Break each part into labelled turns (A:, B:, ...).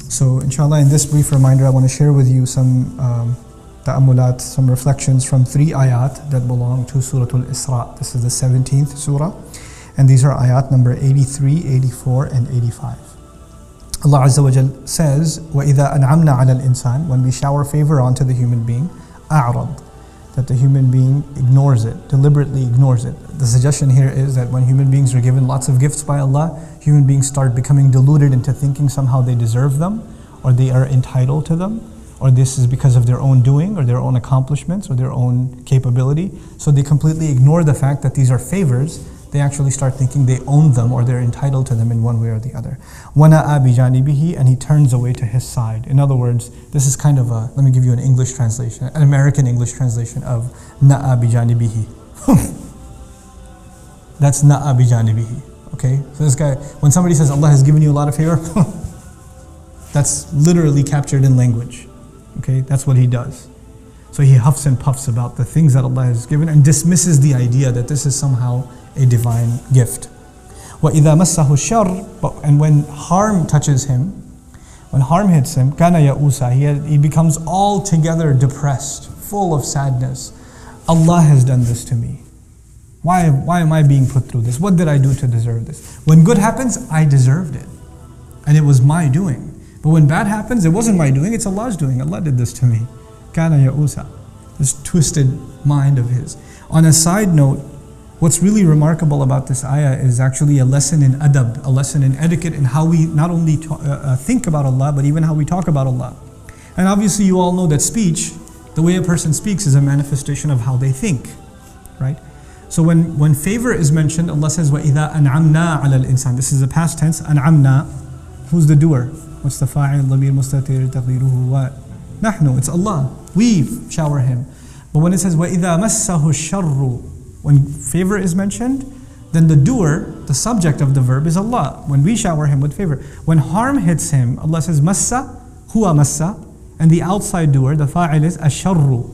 A: So inshallah, in this brief reminder, I want to share with you some ta'ammulat, some reflections from 3 ayat that belong to Surah Al-Isra. This is the 17th surah, and these are ayat number 83, 84, and 85. Allah Azza wa Jal says, وَإِذَا أَنْعَمْنَا عَلَى الْإِنسَانِ, when we shower favor onto the human being, أَعْرَض, that the human being ignores it, deliberately ignores it. The suggestion here is that when human beings are given lots of gifts by Allah, human beings start becoming deluded into thinking somehow they deserve them, or they are entitled to them, or this is because of their own doing, or their own accomplishments, or their own capability. So they completely ignore the fact that these are favors. They actually start thinking they own them, or they're entitled to them in one way or the other. وَنَأَى بِجَانِبِهِ, and he turns away to his side. In other words, this is kind of a, let me give you an English translation, an American English translation of نَأَى بِجَانِبِهِ. That's نَأَى بِجَانِبِهِ. Okay, so this guy, when somebody says Allah has given you a lot of favor, that's literally captured in language. Okay, that's what he does. So he huffs and puffs about the things that Allah has given and dismisses the idea that this is somehow a divine gift. وَإِذَا مَسَّهُ الشَّرُّ, and when harm touches him, when harm hits him, كَانَ يَئُوسًا, he becomes altogether depressed, full of sadness. Allah has done this to me. Why am I being put through this? What did I do to deserve this? When good happens, I deserved it, and it was my doing. But when bad happens, it wasn't my doing, it's Allah's doing. Allah did this to me. كَانَ يَئُوسًا, this twisted mind of his. On a side note, what's really remarkable about this ayah is actually a lesson in adab, a lesson in etiquette, in how we not only think about Allah, but even how we talk about Allah. And obviously you all know that speech, the way a person speaks, is a manifestation of how they think, right? So when favor is mentioned, Allah says, وَإِذَا أَنْعَمْنَا عَلَى الْإِنسَانِ. This is the past tense, أَنْعَمْنَا. Who's the doer? What's the fa'il? ضمير مستتر تقديره what? نحن, it's Allah. We shower him. But when it says, وَإِذَا مَسَّهُ الشَّرُّ, when favor is mentioned, then the doer, the subject of the verb, is Allah. When we shower him with favor. When harm hits him, Allah says, massa, huwa massa, and the outside doer, the fa'il is asharru.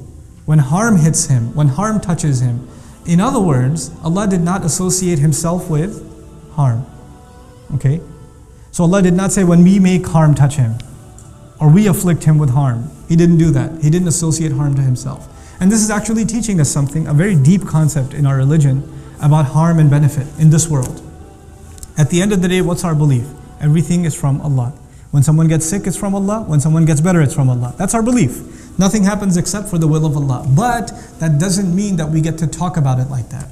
A: When harm hits him, when harm touches him. In other words, Allah did not associate himself with harm. Okay? So Allah did not say, when we make harm touch him, or we afflict him with harm. He didn't do that. He didn't associate harm to himself. And this is actually teaching us something, a very deep concept in our religion about harm and benefit in this world. At the end of the day, what's our belief? Everything is from Allah. When someone gets sick, it's from Allah. When someone gets better, it's from Allah. That's our belief. Nothing happens except for the will of Allah. But that doesn't mean that we get to talk about it like that.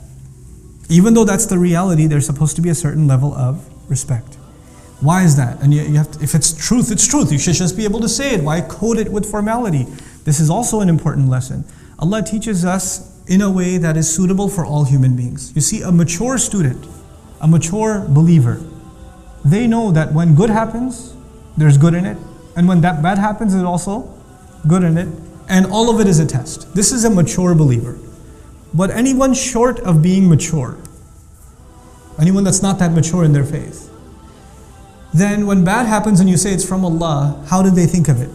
A: Even though that's the reality, there's supposed to be a certain level of respect. Why is that? And you have to, if it's truth, it's truth. You should just be able to say it. Why code it with formality? This is also an important lesson. Allah teaches us in a way that is suitable for all human beings. You see, a mature student, a mature believer, they know that when good happens, there's good in it. And when that bad happens, there's also good in it. And all of it is a test. This is a mature believer. But anyone short of being mature, anyone that's not that mature in their faith, then when bad happens and you say it's from Allah, how do they think of it?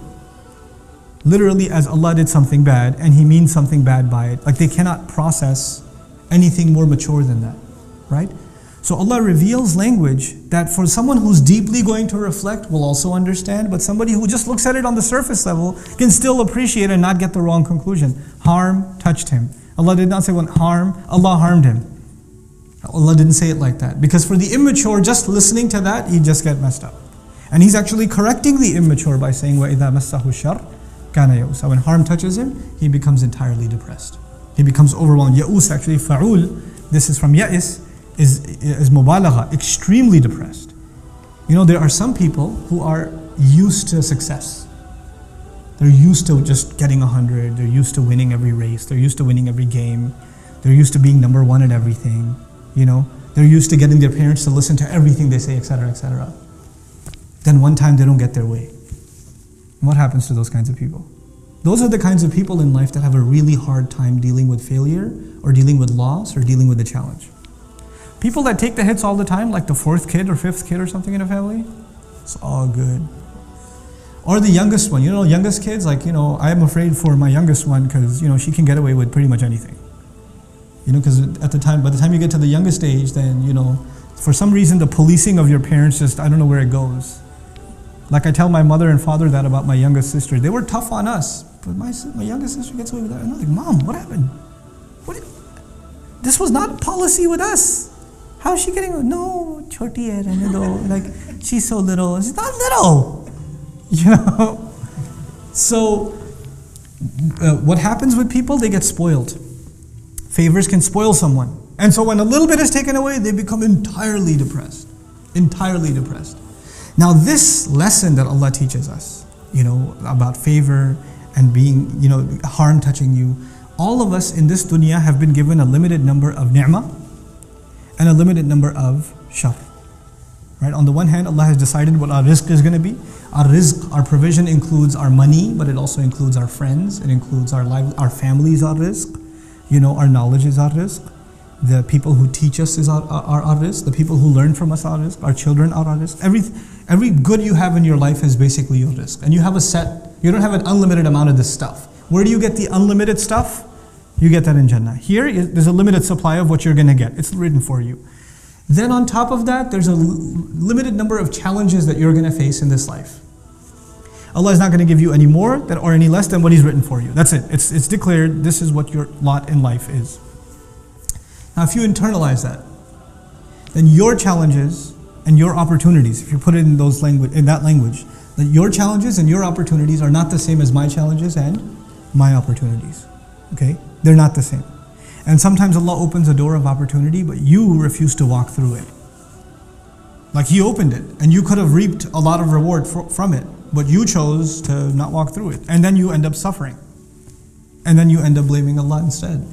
A: Literally as Allah did something bad and He means something bad by it. Like they cannot process anything more mature than that, right? So Allah reveals language that for someone who's deeply going to reflect will also understand, but somebody who just looks at it on the surface level can still appreciate and not get the wrong conclusion. Harm touched him. Allah did not say when Allah harmed him. Allah didn't say it like that. Because for the immature, just listening to that, you just get messed up. And He's actually correcting the immature by saying, وَإِذَا مَسَّهُ الشَّرُّ كَانَ يَئُوسًا. When harm touches him, he becomes entirely depressed. He becomes overwhelmed. Ya'us, actually, fa'ul, this is from ya'is, is mubalagha, extremely depressed. You know, there are some people who are used to success. They're used to just getting 100, they're used to winning every race, they're used to winning every game, they're used to being number one at everything. You know, they're used to getting their parents to listen to everything they say, etc., etc. Then one time they don't get their way. What happens to those kinds of people? Those are the kinds of people in life that have a really hard time dealing with failure, or dealing with loss, or dealing with a challenge. People that take the hits all the time, like the 4th kid or 5th kid or something in a family, it's all good. Or the youngest one, you know, youngest kids, like, you know, I am afraid for my youngest one because, you know, she can get away with pretty much anything. You know, because by the time you get to the youngest age, then, you know, for some reason the policing of your parents just, I don't know where it goes. Like I tell my mother and father that about my youngest sister. They were tough on us, but my youngest sister gets away with that. And I'm like, Mom, what happened? This was not policy with us. How is she getting away? No, choti hai, rehne do. Like, she's so little. She's not little. You know? So, what happens with people? They get spoiled. Favors can spoil someone. And so when a little bit is taken away, they become entirely depressed. Entirely depressed. Now this lesson that Allah teaches us, about favor and being, harm touching you, all of us in this dunya have been given a limited number of ni'mah and a limited number of shar. Right? On the one hand, Allah has decided what our rizq is going to be. Our rizq, our provision includes our money, but it also includes our friends. It includes our life, our families, our rizq. Our knowledge is our rizq. The people who teach us is our rizq. The people who learn from us are our rizq. Our children are our rizq. Every good you have in your life is basically your rizq. And you don't have an unlimited amount of this stuff. Where do you get the unlimited stuff? You get that in Jannah. Here, there's a limited supply of what you're going to get. It's written for you. Then on top of that, there's a limited number of challenges that you're going to face in this life. Allah is not going to give you any more or any less than what He's written for you. That's it. It's declared, this is what your lot in life is. Now if you internalize that, then your challenges and your opportunities, if you put it in that language, that your challenges and your opportunities are not the same as my challenges and my opportunities. Okay? They're not the same. And sometimes Allah opens a door of opportunity, but you refuse to walk through it. Like He opened it, and you could have reaped a lot of reward from it, but you chose to not walk through it. And then you end up suffering. And then you end up blaming Allah instead.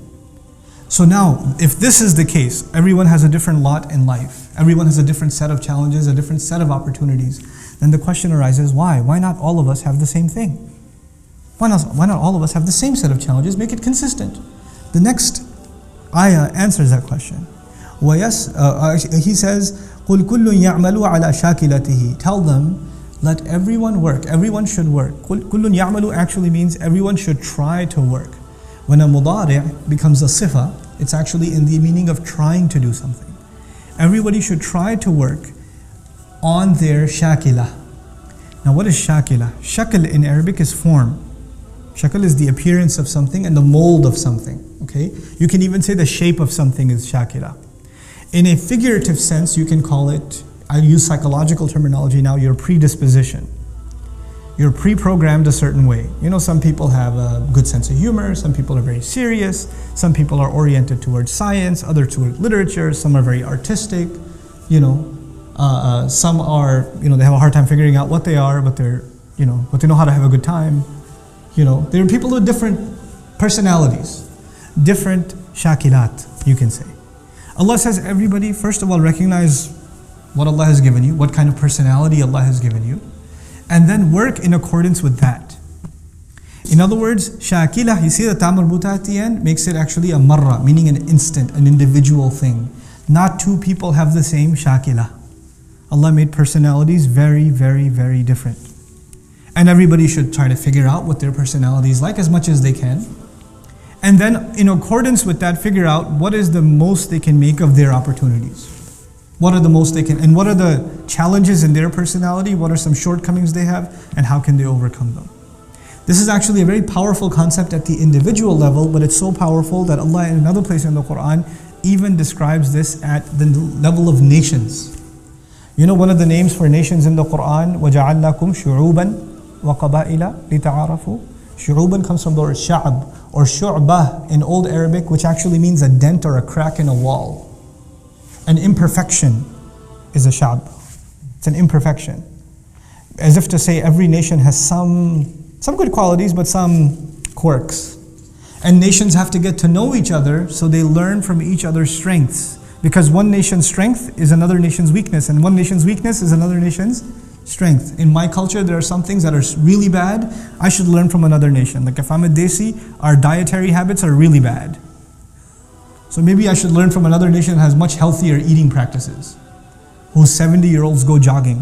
A: So now, if this is the case, everyone has a different lot in life. Everyone has a different set of challenges, a different set of opportunities. Then the question arises, why? Why not all of us have the same thing? Why not all of us have the same set of challenges? Make it consistent. The next ayah answers that question. He says, قُلْ كُلٌّ يَعْمَلُ عَلَى شَاكِلَتِهِ. Tell them, let everyone work. Everyone should work. كُلٌّ يَعْمَلُ actually means everyone should try to work. When a mudari' becomes a sifa, it's actually in the meaning of trying to do something. Everybody should try to work on their shakila. Now what is shakila? Shakl in Arabic is form. Shakl is the appearance of something and the mold of something. Okay? You can even say the shape of something is shakila. In a figurative sense, you can call it, I use psychological terminology now, your predisposition. You're pre-programmed a certain way. Some people have a good sense of humor, some people are very serious, some people are oriented towards science, others towards literature, some are very artistic, some are, they have a hard time figuring out what they are, but but they know how to have a good time. There are people with different personalities, different shakilat, you can say. Allah says everybody, first of all, recognize what Allah has given you, what kind of personality Allah has given you, and then work in accordance with that. In other words, shakilah, you see the ta marbuta at the end, makes it actually a marra, meaning an instant, an individual thing. Not two people have the same shakilah. Allah made personalities very, very, very different. And everybody should try to figure out what their personality is like as much as they can. And then in accordance with that, figure out what is the most they can make of their opportunities. What are the most they can, and what are the challenges in their personality, what are some shortcomings they have, and how can they overcome them. This is actually a very powerful concept at the individual level, but it's so powerful that Allah in another place in the Quran even describes this at the level of nations. One of the names for nations in the Quran, وَجَعَلْنَاكُمْ شُعُوبًا وَقَبَائِلَ لِتَعَارَفُوا. Shu'uban comes from the word sha'ab or shu'bah in Old Arabic, which actually means a dent or a crack in a wall. An imperfection is a sha'b. It's an imperfection. As if to say every nation has some good qualities, but some quirks. And nations have to get to know each other so they learn from each other's strengths. Because one nation's strength is another nation's weakness, and one nation's weakness is another nation's strength. In my culture, there are some things that are really bad. I should learn from another nation. Like if I'm a Desi, our dietary habits are really bad. So maybe I should learn from another nation that has much healthier eating practices, whose 70-year-olds go jogging,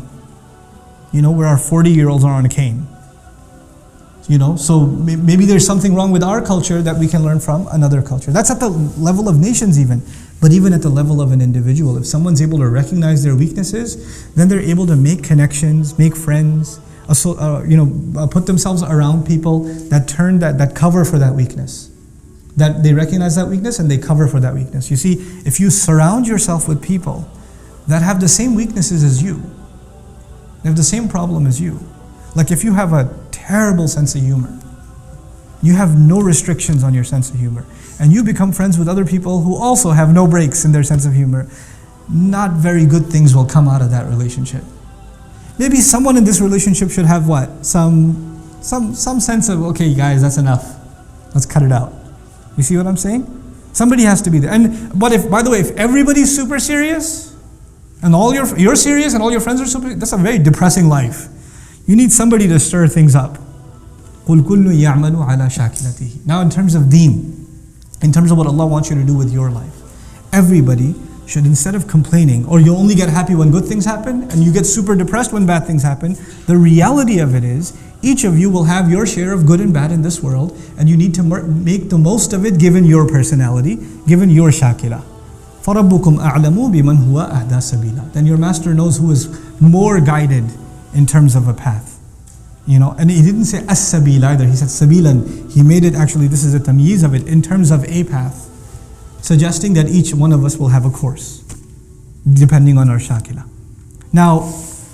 A: where our 40-year-olds are on a cane. So maybe there's something wrong with our culture that we can learn from another culture. That's at the level of nations even. But even at the level of an individual, if someone's able to recognize their weaknesses, then they're able to make connections, make friends, put themselves around people that cover for that weakness. That they recognize that weakness and they cover for that weakness. You see, if you surround yourself with people that have the same weaknesses as you, they have the same problem as you. Like if you have a terrible sense of humor, you have no restrictions on your sense of humor, and you become friends with other people who also have no breaks in their sense of humor, not very good things will come out of that relationship. Maybe someone in this relationship should have what? Some sense of, okay guys, that's enough. Let's cut it out. You see what I'm saying? Somebody has to be there. But by the way, if everybody's super serious, and you're serious and all your friends are super, that's a very depressing life. You need somebody to stir things up. قُلْ كُلُّ يَعْمَلُ عَلَى شَاكِلَتِهِ. Now in terms of deen, in terms of what Allah wants you to do with your life, everybody should, instead of complaining, or you only get happy when good things happen, and you get super depressed when bad things happen, the reality of it is, each of you will have your share of good and bad in this world, and you need to make the most of it given your personality, given your shakila. فَرَبُّكُمْ أَعْلَمُ بِمَنْ هُوَ أَهْدَى سَبِيلًا. Then your master knows who is more guided in terms of a path. And he didn't say as-sabil either, he said sabilan. He made it actually, this is a tamyiz of it, in terms of a path, suggesting that each one of us will have a course, depending on our shakila. Now,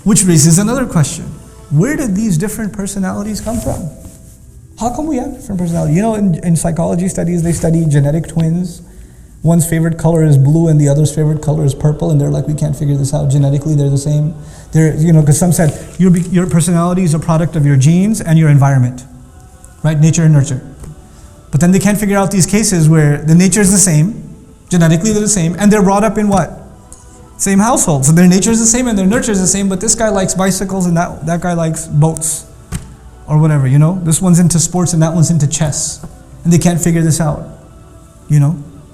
A: which raises another question. Where did these different personalities come from? How come we have different personalities? In psychology studies, they study genetic twins. One's favorite color is blue and the other's favorite color is purple, and they're like, we can't figure this out. Genetically, they're the same. Because some said your personality is a product of your genes and your environment, right? Nature and nurture. But then they can't figure out these cases where the nature is the same, genetically they're the same, and they're brought up in what? Same household. So their nature is the same and their nurture is the same, but this guy likes bicycles and that guy likes boats, or whatever. This one's into sports and that one's into chess, and they can't figure this out.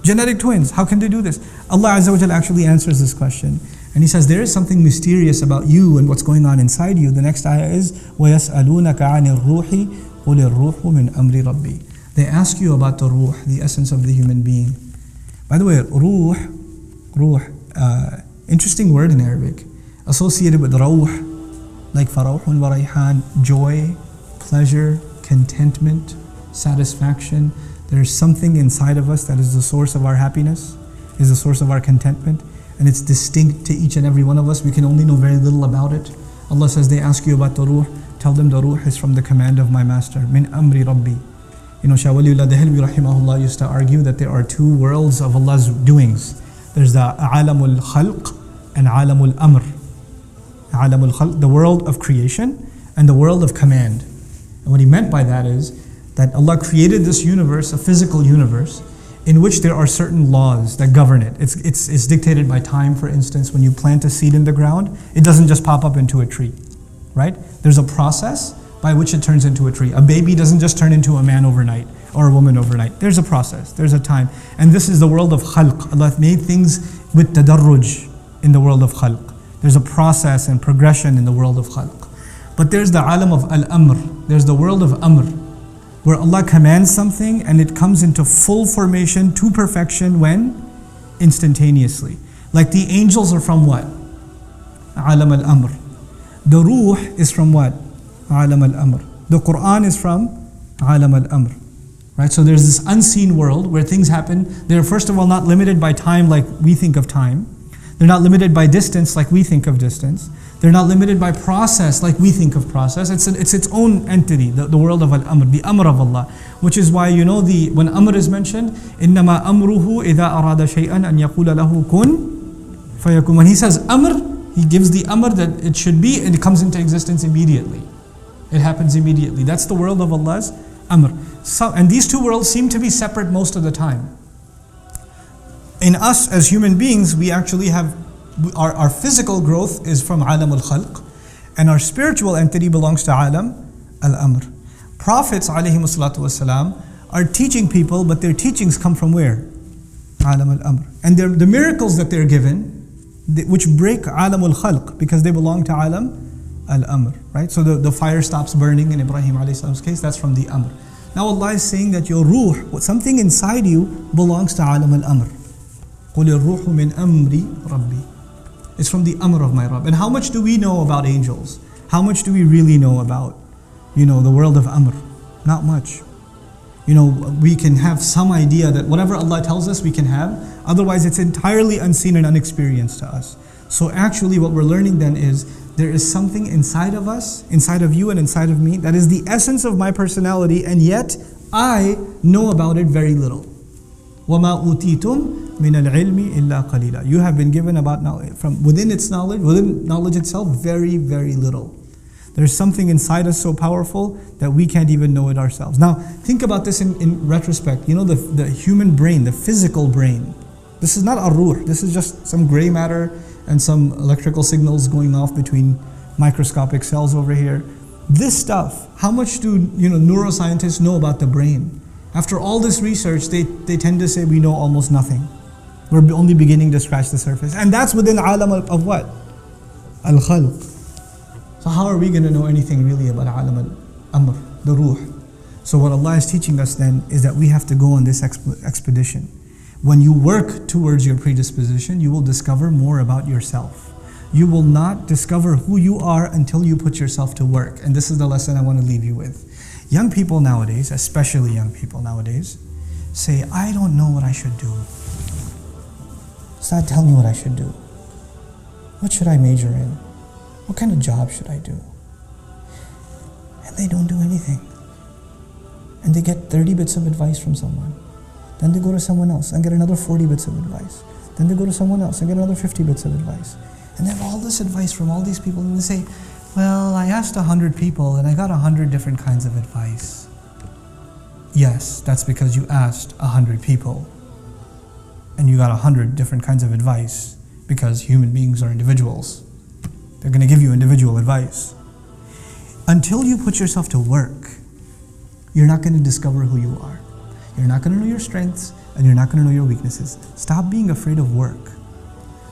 A: Genetic twins, how can they do this? Allah Azza wa Jalla actually answers this question. And He says, there is something mysterious about you and what's going on inside you. The next ayah is, وَيَسْأَلُونَكَ عَنِ الرُّوحِ قُلِ الرُّوحُ مِنْ أَمْرِ رَبِّي. They ask you about the ruh, the essence of the human being. By the way, ruh, interesting word in Arabic, associated with rawh, like farawhun wa rayhan, joy, pleasure, contentment, satisfaction. There's something inside of us that is the source of our happiness, is the source of our contentment, and it's distinct to each and every one of us. We can only know very little about it. Allah says, they ask you about the ruh, tell them the ruh is from the command of my master, min amri rabbi. Shah Waliullah Dehelvi rahimahullah used to argue that there are two worlds of Allah's doings. There's the alamul khalq and alamul amr. Alamul khalq, the world of creation, and the world of command. And what he meant by that is that Allah created this universe, a physical universe, in which there are certain laws that govern it. It's dictated by time, for instance. When you plant a seed in the ground, it doesn't just pop up into a tree, right? There's a process by which it turns into a tree. A baby doesn't just turn into a man overnight or a woman overnight. There's a process, there's a time. And this is the world of khalq. Allah made things with tadarruj in the world of khalq. There's a process and progression in the world of khalq. But there's the alam of al-amr. There's the world of amr, where Allah commands something and it comes into full formation to perfection when? Instantaneously. Like the angels are from what? Alam al-amr. The ruh is from what? Alam al-amr. The Quran is from Alam al-amr. Right? So there's this unseen world where things happen. They're first of all not limited by time like we think of time. They're not limited by distance like we think of distance. They're not limited by process like we think of process. It's its own entity, the world of al-amr, the amr of Allah. Which is why when amr is mentioned, إِنَّمَا أَمْرُهُ إِذَا أَرَادَ شَيْئًا أَنْ يَقُولَ لَهُ كُنْ فَيَكُنْ. When He says amr, He gives the amr that it should be, and it comes into existence immediately. It happens immediately. That's the world of Allah's amr. And these two worlds seem to be separate most of the time. In us as human beings, we actually have our physical growth is from alam al-khalq, and our spiritual entity belongs to alam al-amr. Prophets alayhimu salatu wasalam are teaching people, but their teachings come from where? Alam al-amr. And the miracles that they're given, which break alam al-khalq, because they belong to alam al-amr, right? So the fire stops burning in Ibrahim alayhi salam's case, that's from the amr. Now Allah is saying that your ruh, something inside you, belongs to alam al-amr. قُلِ الرُّوحُ مِنْ أَمْرِ رَبِّي. It's from the amr of my Rabb. And how much do we know about angels? How much do we really know about, the world of amr? Not much. We can have some idea that whatever Allah tells us we can have, otherwise it's entirely unseen and unexperienced to us. So actually what we're learning then is, there is something inside of us, inside of you and inside of me, that is the essence of my personality, and yet I know about it very little. وَمَا أُوتِيتُم مِنَ الْعِلْمِ إِلَّا قَلِيلًا. You have been given about knowledge, from within its knowledge, within knowledge itself, very, very little. There's something inside us so powerful that we can't even know it ourselves. Now, think about this in retrospect. The human brain, the physical brain. This is not ar-ruh. This is just some gray matter and some electrical signals going off between microscopic cells over here. This stuff, how much do neuroscientists know about the brain? After all this research, they tend to say we know almost nothing. We're only beginning to scratch the surface. And that's within alam of what? Al-khalq. So how are we going to know anything really about alam al-amr, the ruh? So what Allah is teaching us then is that we have to go on this expedition. When you work towards your predisposition, you will discover more about yourself. You will not discover who you are until you put yourself to work. And this is the lesson I want to leave you with. Young people nowadays, especially young people nowadays, say, I don't know what I should do. Ustadh, tell me what I should do. What should I major in? What kind of job should I do? And they don't do anything. And they get 30 bits of advice from someone. Then they go to someone else and get another 40 bits of advice. Then they go to someone else and get another 50 bits of advice. And they have all this advice from all these people, and they say, well, I asked 100 people and I got 100 different kinds of advice. Yes, that's because you asked 100 people and you got 100 different kinds of advice, because human beings are individuals. They're going to give you individual advice. Until you put yourself to work, you're not going to discover who you are. You're not going to know your strengths, and you're not going to know your weaknesses. Stop being afraid of work.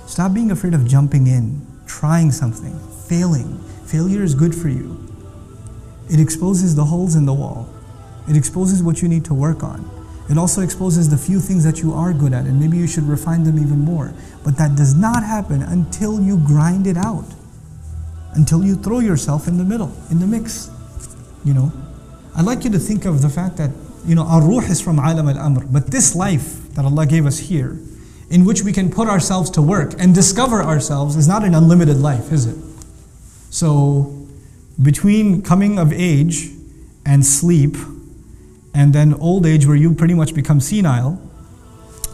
A: Stop being afraid of jumping in, trying something, failing. Failure is good for you. It exposes the holes in the wall. It exposes what you need to work on. It also exposes the few things that you are good at, and maybe you should refine them even more. But that does not happen until you grind it out. Until you throw yourself in the middle, in the mix. I'd like you to think of the fact that our ruh is from alam al-amr, but this life that Allah gave us here, in which we can put ourselves to work and discover ourselves, is not an unlimited life, is it? So, between coming of age and sleep, and then old age where you pretty much become senile,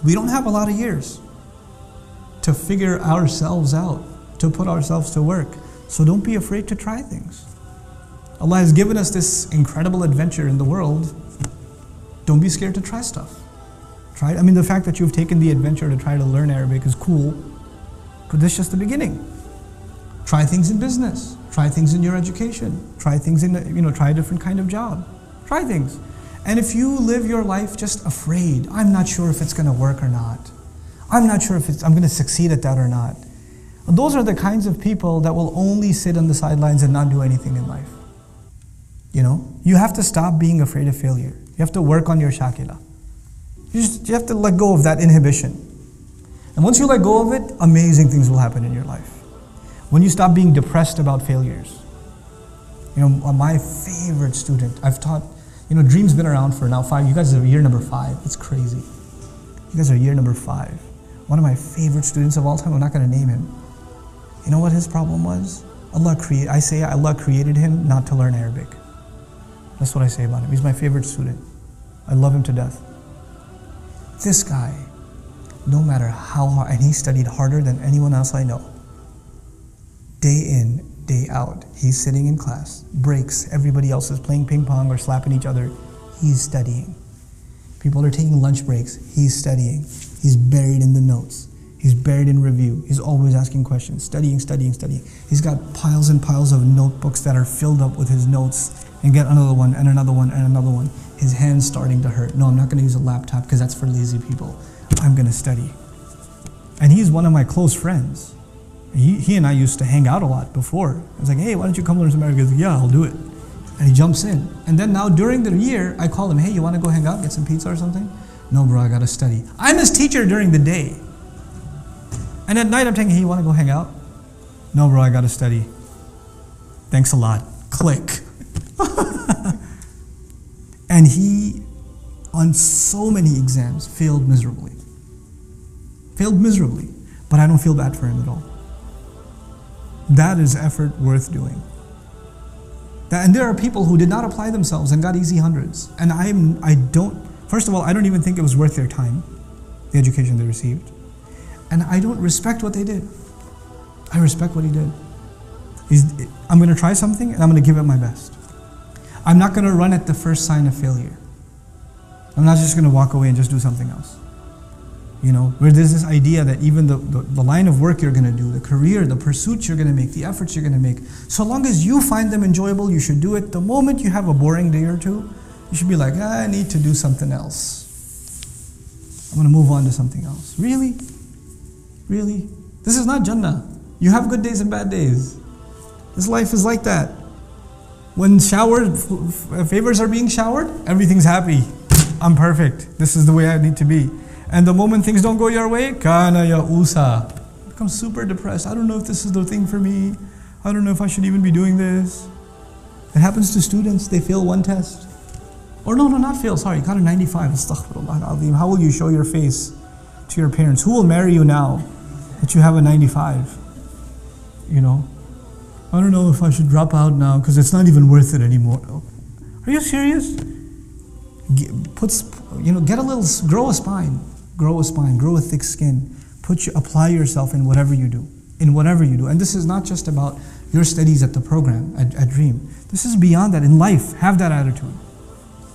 A: we don't have a lot of years to figure ourselves out, to put ourselves to work. So don't be afraid to try things. Allah has given us this incredible adventure in the world. Don't be scared to try stuff. Try it. I mean, the fact that you've taken the adventure to try to learn Arabic is cool, but this is just the beginning. Try things in business. Try things in your education. Try things in, try a different kind of job. Try things. And if you live your life just afraid, I'm not sure if it's going to work or not. I'm not sure if I'm going to succeed at that or not. Those are the kinds of people that will only sit on the sidelines and not do anything in life. You have to stop being afraid of failure. You have to work on your shakila. You have to let go of that inhibition. And once you let go of it, amazing things will happen in your life. When you stop being depressed about failures. My favorite student, I've taught, Dream's been around for now 5, you guys are year number 5, it's crazy. You guys are year number 5. One of my favorite students of all time, I'm not going to name him. You know what his problem was? Allah created him not to learn Arabic. That's what I say about him. He's my favorite student. I love him to death. This guy, no matter how hard, and he studied harder than anyone else I know. Day in, day out, he's sitting in class, breaks, everybody else is playing ping pong or slapping each other. He's studying. People are taking lunch breaks, he's studying. He's buried in the notes. He's buried in review. He's always asking questions, studying. He's got piles and piles of notebooks that are filled up with his notes, and get another one, and another one, and another one. His hand's starting to hurt. No, I'm not going to use a laptop because that's for lazy people. I'm going to study. And he's one of my close friends. He and I used to hang out a lot before. I was like, hey, why don't you come learn some Arabic? He's like, yeah, I'll do it. And he jumps in. And then now during the year, I call him, hey, you want to go hang out, get some pizza or something? No, bro, I got to study. I'm his teacher during the day. And at night I'm telling hey, you want to go hang out? No bro, I got to study. Thanks a lot. Click. And he, on so many exams, failed miserably. Failed miserably. But I don't feel bad for him at all. That is effort worth doing. And there are people who did not apply themselves and got easy hundreds. And first of all, I don't even think it was worth their time, the education they received. And I don't respect what they did. I respect what he did. I'm going to try something and I'm going to give it my best. I'm not going to run at the first sign of failure. I'm not just going to walk away and just do something else. You know, where there's this idea that even the line of work you're going to do, the career, the pursuits you're going to make, the efforts you're going to make, so long as you find them enjoyable, you should do it. The moment you have a boring day or two, you should be like, I need to do something else. I'm going to move on to something else. Really? Really? This is not Jannah. You have good days and bad days. This life is like that. When favors are being showered, everything's happy. I'm perfect. This is the way I need to be. And the moment things don't go your way, kana ya'usa. Become super depressed. I don't know if this is the thing for me. I don't know if I should even be doing this. It happens to students. They fail one test. Or no, not fail. Sorry, got a 95. Astaghfirullah al-azim. How will you show your face to your parents? Who will marry you now that you have a 95? You know? I don't know if I should drop out now because it's not even worth it anymore. Are you serious? Grow a spine. Grow a thick skin. Apply yourself in whatever you do. And this is not just about your studies at the program, at Dream. This is beyond that. In life, have that attitude.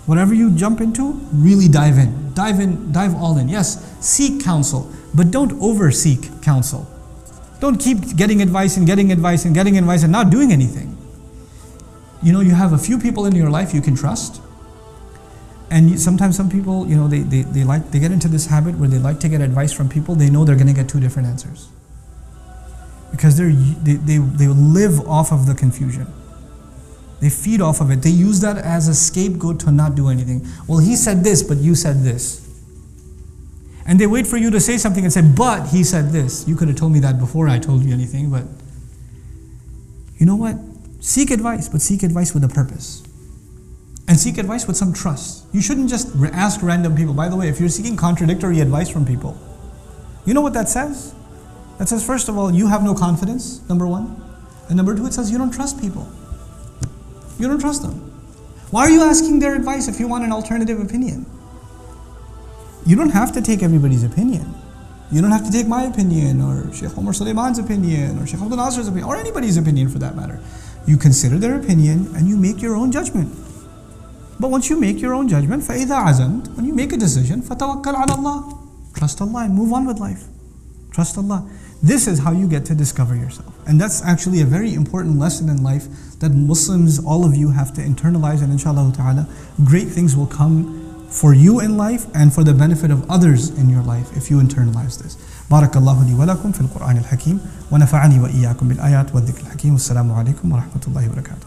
A: Whatever you jump into, really dive in. Dive all in. Yes, seek counsel, but don't over-seek counsel. Don't keep getting advice and not doing anything. You know, you have a few people in your life you can trust. And sometimes some people, you know, they get into this habit where they like to get advice from people they know they're going to get two different answers. Because they live off of the confusion. They feed off of it. They use that as a scapegoat to not do anything. Well, he said this, but you said this. And they wait for you to say something and say, but he said this. You could have told me that before I told you anything, but you know what? Seek advice, but seek advice with a purpose. And seek advice with some trust. You shouldn't just ask random people. By the way, if you're seeking contradictory advice from people, you know what that says? That says, first of all, you have no confidence, number one. And number two, it says you don't trust people. You don't trust them. Why are you asking their advice if you want an alternative opinion? You don't have to take everybody's opinion. You don't have to take my opinion, or Sheikh Omar Sulaiman's opinion, or Sheikh Abdul Nasir's opinion, or anybody's opinion for that matter. You consider their opinion and you make your own judgment. But once you make your own judgment, فَإِذَا عَزَمْتَ, when you make a decision, فَتَوَكَّلْ عَلَى اللَّهِ. Trust Allah and move on with life. Trust Allah. This is how you get to discover yourself. And that's actually a very important lesson in life that Muslims, all of you, have to internalize, and inshallah ta'ala, great things will come for you in life and for the benefit of others in your life if you internalize this. Barakallahu li wa lakum fil Qur'an al-Hakim wa nafa'ani wa iyyakum bil ayat wa dhikr al-Hakim. Wassalamu alaikum wa rahmatullahi wa barakatuh.